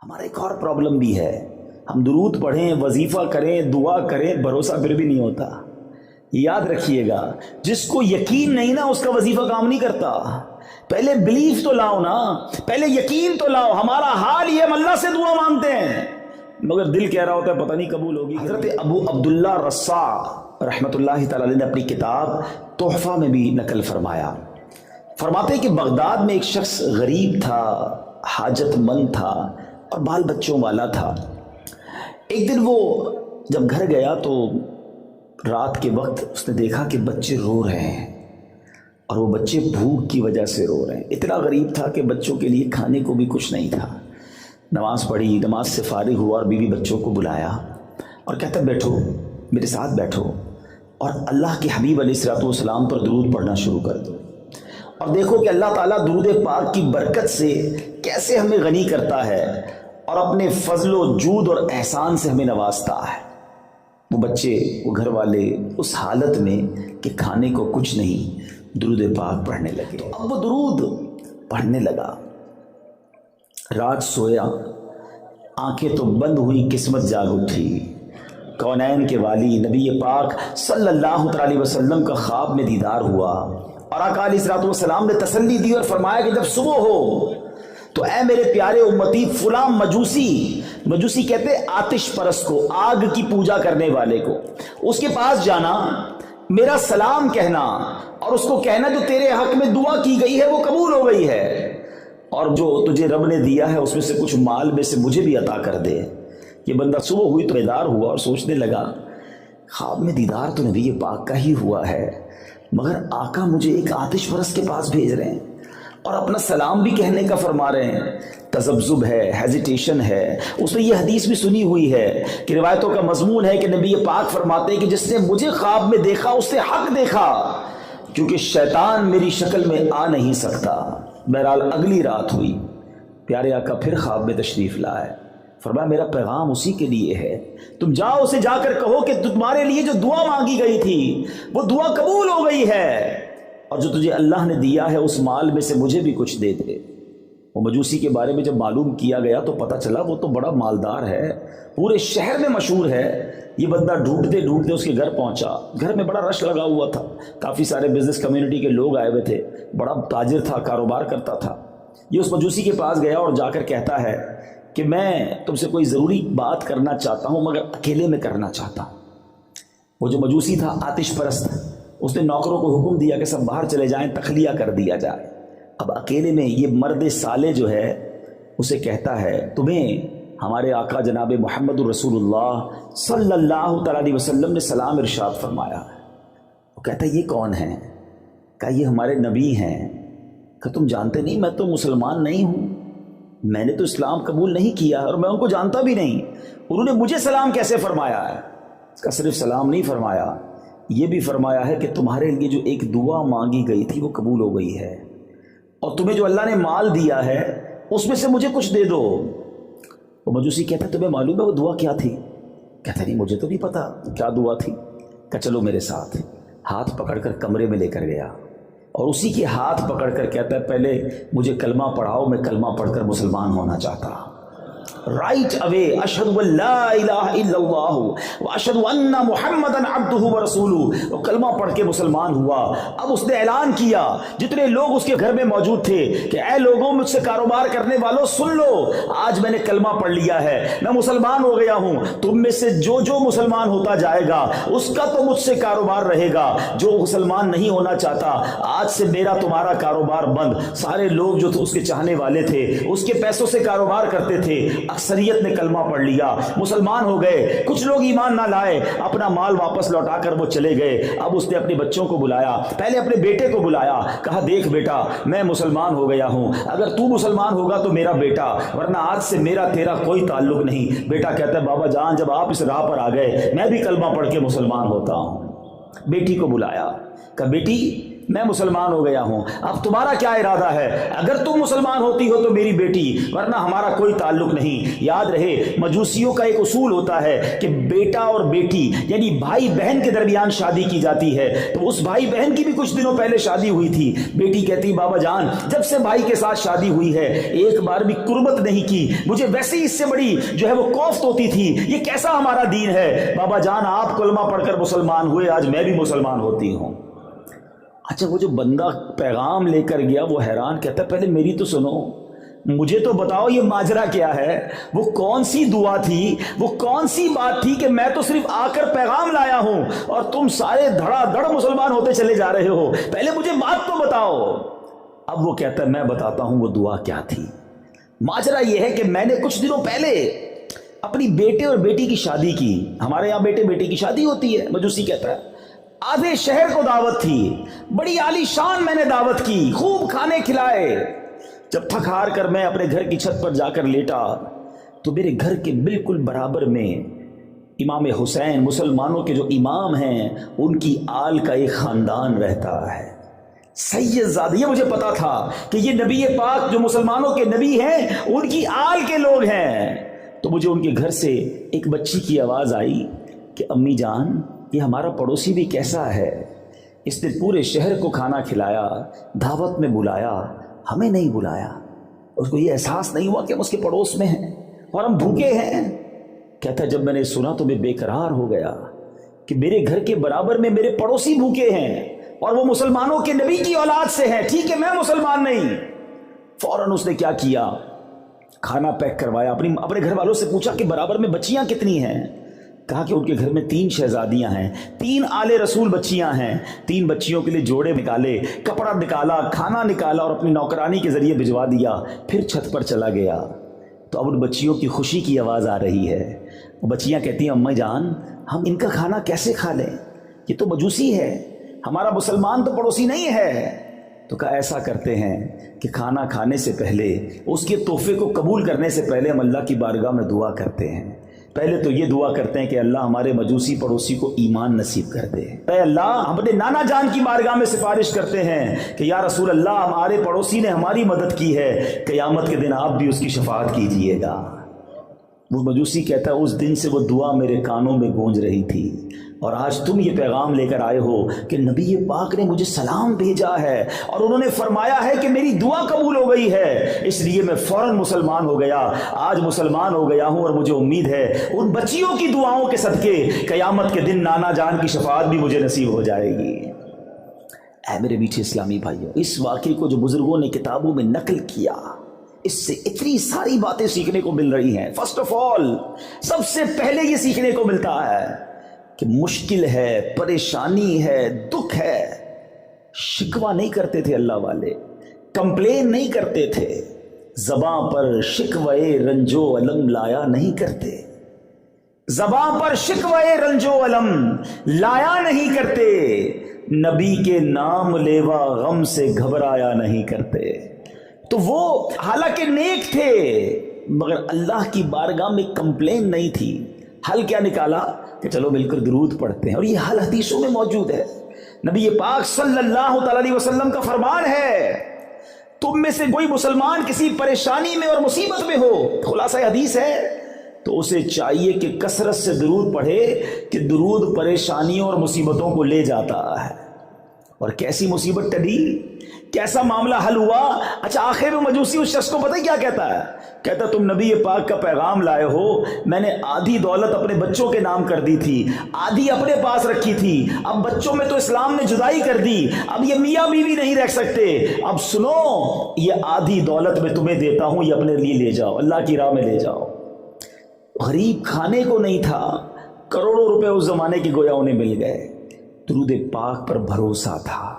ہمارا ایک اور پرابلم بھی ہے، ہم درود پڑھیں، وظیفہ کریں، دعا کریں، بھروسہ پھر بھی نہیں ہوتا۔ یاد رکھیے گا، جس کو یقین نہیں نا اس کا وظیفہ کام نہیں کرتا۔ پہلے بلیف تو لاؤ نا، پہلے یقین تو لاؤ۔ ہمارا حال یہ، ہم اللہ سے دعا مانگتے ہیں مگر دل کہہ رہا ہوتا ہے پتہ نہیں قبول ہوگی۔ حضرت ابو عبداللہ رصاع رحمۃ اللہ تعالی علیہ نے اپنی کتاب تحفہ میں بھی نقل فرمایا، فرماتے ہیں کہ بغداد میں ایک شخص غریب تھا، حاجت مند تھا اور بال بچوں والا تھا۔ ایک دن وہ جب گھر گیا تو رات کے وقت اس نے دیکھا کہ بچے رو رہے ہیں اور وہ بچے بھوک کی وجہ سے رو رہے ہیں۔ اتنا غریب تھا کہ بچوں کے لیے کھانے کو بھی کچھ نہیں تھا۔ نماز پڑھی، نماز سے فارغ ہوا اور بیوی بچوں کو بلایا اور کہتا بیٹھو، میرے ساتھ بیٹھو اور اللہ کے حبیب علیہ الصلوۃ والسلام پر درود پڑھنا شروع کر دو اور دیکھو کہ اللہ تعالیٰ درود پاک کی برکت سے کیسے ہمیں غنی کرتا ہے اور اپنے فضل و جود اور احسان سے ہمیں نوازتا ہے۔ وہ بچے، وہ گھر والے اس حالت میں کہ کھانے کو کچھ نہیں، درود پاک پڑھنے لگے۔ اب وہ درود پڑھنے لگا، رات سویا، آنکھیں تو بند ہوئی، قسمت جاگ اٹھی۔ کونین کے والی نبی پاک صلی اللہ علیہ وسلم کا خواب میں دیدار ہوا اور آقا علیہ الصلوۃ والسلام نے تسلی دی اور فرمایا کہ جب صبح ہو تو اے میرے پیارے امتی، فلاں مجوسی کہتے آتش پرست کو، آگ کی پوجا کرنے والے کو، اس کے پاس جانا، میرا سلام کہنا اور اس کو کہنا جو تیرے حق میں دعا کی گئی ہے وہ قبول ہو گئی ہے اور جو تجھے رب نے دیا ہے اس میں سے کچھ مال میں سے مجھے بھی عطا کر دے۔ یہ بندہ صبح ہوئی تو بیدار ہوا اور سوچنے لگا، خواب میں دیدار تو نبی پاک کا ہی ہوا ہے مگر آقا مجھے ایک آتش پرست کے پاس بھیج رہے ہیں اور اپنا سلام بھی کہنے کا فرما رہے ہیں۔ تذبذب ہے، ہیزیٹیشن ہے۔ اس نے یہ حدیث بھی سنی ہوئی ہے کہ روایتوں کا مضمون ہے کہ نبی پاک فرماتے ہیں کہ جس نے مجھے خواب میں دیکھا اس نے حق دیکھا، کیونکہ شیطان میری شکل میں آ نہیں سکتا۔ بہرحال اگلی رات ہوئی، پیارے آقا پھر خواب میں تشریف لائے، فرمایا میرا پیغام اسی کے لیے ہے، تم جاؤ اسے جا کر کہو کہ تمہارے لیے جو دعا مانگی گئی تھی وہ دعا قبول ہو گئی ہے اور جو تجھے اللہ نے دیا ہے اس مال میں سے مجھے بھی کچھ دے دے۔ وہ مجوسی کے بارے میں جب معلوم کیا گیا تو پتہ چلا وہ تو بڑا مالدار ہے، پورے شہر میں مشہور ہے۔ یہ بندہ ڈھونڈتے ڈھونڈتے اس کے گھر پہنچا، گھر میں بڑا رش لگا ہوا تھا، کافی سارے بزنس کمیونٹی کے لوگ آئے ہوئے تھے، بڑا تاجر تھا، کاروبار کرتا تھا۔ یہ اس مجوسی کے پاس گیا اور جا کر کہتا ہے کہ میں تم سے کوئی ضروری بات کرنا چاہتا ہوں مگر اکیلے میں کرنا چاہتا ہوں۔ وہ جو مجوسی تھا آتش پرست، اس نے نوکروں کو حکم دیا کہ سب باہر چلے جائیں، تخلیہ کر دیا جائے۔ اب اکیلے میں یہ مرد صالح جو ہے اسے کہتا ہے تمہیں ہمارے آقا جناب محمد الرسول اللہ صلی اللہ تعالی علیہ وسلم نے سلام ارشاد فرمایا۔ وہ کہتا ہے یہ کون ہیں؟ کہا یہ ہمارے نبی ہیں۔ کہ تم جانتے نہیں میں تو مسلمان نہیں ہوں، میں نے تو اسلام قبول نہیں کیا اور میں ان کو جانتا بھی نہیں، انہوں نے مجھے سلام کیسے فرمایا ہے؟ اس کا صرف سلام نہیں فرمایا، یہ بھی فرمایا ہے کہ تمہارے لیے جو ایک دعا مانگی گئی تھی وہ قبول ہو گئی ہے اور تمہیں جو اللہ نے مال دیا ہے اس میں سے مجھے کچھ دے دو۔ وہ مجوسی کہتا ہے تمہیں معلوم ہے وہ دعا کیا تھی؟ کہتا نہیں مجھے تو نہیں پتا کیا دعا تھی۔ کہ چلو میرے ساتھ، ہاتھ پکڑ کر کمرے میں لے کر گیا اور اسی کے ہاتھ پکڑ کر کہتا ہے پہلے مجھے کلمہ پڑھاؤ، میں کلمہ پڑھ کر مسلمان ہونا چاہتا۔ رائٹ اوے اشہد ان لا الہ الا اللہ واشہد ان محمدا عبدہ ورسولہ، وہ کلمہ پڑھ کے مسلمان ہوا۔ اب اس نے اعلان کیا جتنے لوگ اس کے گھر میں موجود تھے کہ اے لوگوں مجھ سے کاروبار کرنے والوں سن لو، آج میں نے کلمہ پڑھ لیا ہے، میں مسلمان ہو گیا ہوں، تم میں سے جو جو مسلمان ہوتا جائے گا اس کا تو مجھ سے کاروبار رہے گا، جو مسلمان نہیں ہونا چاہتا آج سے میرا تمہارا کاروبار بند۔ سارے لوگ جو اس کے چاہنے والے تھے اس کے پیسوں سے کاروبار کرتے تھے، اکثریت نے کلمہ پڑھ لیا، مسلمان ہو گئے۔ کچھ لوگ ایمان نہ لائے، اپنا مال واپس لوٹا کر وہ چلے گئے۔ اب اس نے اپنے بچوں کو بلایا، پہلے اپنے بیٹے کو بلایا، کہا دیکھ بیٹا میں مسلمان ہو گیا ہوں، اگر تو مسلمان ہوگا تو میرا بیٹا، ورنہ آج سے میرا تیرا کوئی تعلق نہیں۔ بیٹا کہتا ہے بابا جان جب آپ اس راہ پر آ گئے میں بھی کلمہ پڑھ کے مسلمان ہوتا ہوں۔ بیٹی کو بلایا، کہا بیٹی میں مسلمان ہو گیا ہوں، اب تمہارا کیا ارادہ ہے؟ اگر تم مسلمان ہوتی ہو تو میری بیٹی، ورنہ ہمارا کوئی تعلق نہیں۔ یاد رہے مجوسیوں کا ایک اصول ہوتا ہے کہ بیٹا اور بیٹی یعنی بھائی بہن کے درمیان شادی کی جاتی ہے، تو اس بھائی بہن کی بھی کچھ دنوں پہلے شادی ہوئی تھی۔ بیٹی کہتی بابا جان جب سے بھائی کے ساتھ شادی ہوئی ہے ایک بار بھی قربت نہیں کی، مجھے ویسے ہی اس سے بڑی جو ہے وہ کوفت ہوتی تھی، یہ کیسا ہمارا دین ہے؟ بابا جان آپ کلمہ پڑھ کر مسلمان ہوئے، آج میں بھی مسلمان ہوتی ہوں۔ اچھا وہ جو بندہ پیغام لے کر گیا وہ حیران، کہتا ہے پہلے میری تو سنو، مجھے تو بتاؤ یہ ماجرا کیا ہے؟ وہ کون سی دعا تھی، وہ کون سی بات تھی کہ میں تو صرف آ کر پیغام لایا ہوں اور تم سارے دھڑا دھڑ مسلمان ہوتے چلے جا رہے ہو؟ پہلے مجھے بات تو بتاؤ۔ اب وہ کہتا ہے میں بتاتا ہوں وہ دعا کیا تھی۔ ماجرا یہ ہے کہ میں نے کچھ دنوں پہلے اپنی بیٹے اور بیٹی کی شادی کی، ہمارے یہاں بیٹے بیٹی کی شادی ہوتی ہے، مجوسی کہتا ہے، آدھے شہر کو دعوت تھی، بڑی عالی شان میں نے دعوت کی، خوب کھانے کھلائے۔ جب تھک ہار کر میں اپنے گھر کی چھت پر جا کر لیٹا تو میرے گھر کے بالکل برابر میں امام حسین، مسلمانوں کے جو امام ہیں، ان کی آل کا ایک خاندان رہتا ہے، سید زادہ۔ یہ مجھے پتا تھا کہ یہ نبی پاک جو مسلمانوں کے نبی ہیں ان کی آل کے لوگ ہیں۔ تو مجھے ان کے گھر سے ایک بچی کی آواز آئی کہ امی جان یہ ہمارا پڑوسی بھی کیسا ہے، اس نے پورے شہر کو کھانا کھلایا، دعوت میں بلایا، ہمیں نہیں بلایا۔ اس کو یہ احساس نہیں ہوا کہ ہم اس کے پڑوس میں ہیں اور ہم بھوکے ہیں۔ کہتا ہے جب میں نے سنا تو میں بے قرار ہو گیا کہ میرے گھر کے برابر میں میرے پڑوسی بھوکے ہیں اور وہ مسلمانوں کے نبی کی اولاد سے ہیں، ٹھیک ہے میں مسلمان نہیں۔ فوراً اس نے کیا کیا، کھانا پیک کروایا، اپنے گھر والوں سے پوچھا کہ برابر میں بچیاں کتنی ہیں؟ کہا کہ ان کے گھر میں 3 شہزادیاں ہیں، 3 آل رسول بچیاں ہیں۔ 3 بچیوں کے لیے جوڑے نکالے، کپڑا نکالا، کھانا نکالا اور اپنی نوکرانی کے ذریعے بھجوا دیا، پھر چھت پر چلا گیا۔ تو اب ان بچیوں کی خوشی کی آواز آ رہی ہے، وہ بچیاں کہتی ہیں امی جان ہم ان کا کھانا کیسے کھا لیں، یہ تو مجوسی ہے، ہمارا مسلمان تو پڑوسی نہیں ہے۔ تو کہا ایسا کرتے ہیں کہ کھانا کھانے سے پہلے، اس کے تحفے کو قبول کرنے سے پہلے ہم اللہ کی بارگاہ میں دعا کرتے ہیں۔ پہلے تو یہ دعا کرتے ہیں کہ اللہ ہمارے مجوسی پڑوسی کو ایمان نصیب کر دے۔ اے اللہ ہم اپنے نانا جان کی بارگاہ میں سفارش کرتے ہیں کہ یا رسول اللہ ہمارے پڑوسی نے ہماری مدد کی ہے، قیامت کے دن آپ بھی اس کی شفاعت کیجئے گا۔ وہ مجوسی کہتا ہے اس دن سے وہ دعا میرے کانوں میں گونج رہی تھی، اور آج تم یہ پیغام لے کر آئے ہو کہ نبی پاک نے مجھے سلام بھیجا ہے اور انہوں نے فرمایا ہے کہ میری دعا قبول ہو گئی ہے، اس لیے میں فوراً مسلمان ہو گیا۔ آج مسلمان ہو گیا ہوں اور مجھے امید ہے ان بچیوں کی دعاؤں کے صدقے قیامت کے دن نانا جان کی شفاعت بھی مجھے نصیب ہو جائے گی۔ اے میرے میٹھے اسلامی بھائیوں، اس واقعے کو جو بزرگوں نے کتابوں میں نقل کیا، اس سے اتنی ساری باتیں سیکھنے کو مل رہی ہیں۔ فرسٹ آف آل سب سے پہلے یہ سیکھنے کو ملتا ہے کہ مشکل ہے، پریشانی ہے، دکھ ہے، شکوہ نہیں کرتے تھے اللہ والے، کمپلین نہیں کرتے تھے، زباں پر شکوے رنجو علم لایا نہیں کرتے، زباں پر شکوے رنجو علم لایا نہیں کرتے، نبی کے نام لیوا غم سے گھبرایا نہیں کرتے۔ تو وہ حالانکہ نیک تھے مگر اللہ کی بارگاہ میں کمپلین نہیں تھی۔ حل کیا نکالا کہ چلو مل کر درود پڑھتے ہیں، اور یہ حل حدیثوں میں موجود ہے۔ نبی پاک صلی اللہ تعالی علیہ وسلم کا فرمان ہے تم میں سے کوئی مسلمان کسی پریشانی میں اور مصیبت میں ہو، خلاصہ حدیث ہے، تو اسے چاہیے کہ کثرت سے درود پڑھے کہ درود پریشانیوں اور مصیبتوں کو لے جاتا ہے۔ اور کیسی مصیبت ٹلی، کیسا معاملہ حل ہوا؟ اچھا آخر میں مجوسی اس شخص کو پتہ کیا کہتا ہے؟ کہتا تم نبی پاک کا پیغام لائے ہو، میں نے آدھی دولت اپنے بچوں کے نام کر دی تھی، آدھی اپنے پاس رکھی تھی، اب بچوں میں تو اسلام نے جدائی کر دی، اب یہ میاں بیوی نہیں رہ سکتے، اب سنو یہ آدھی دولت میں تمہیں دیتا ہوں، یہ اپنے لیے لے جاؤ، اللہ کی راہ میں لے جاؤ۔ غریب کھانے کو نہیں تھا، کروڑوں روپے اس زمانے کے گویا انہیں مل گئے، درود پاک پر بھروسہ تھا۔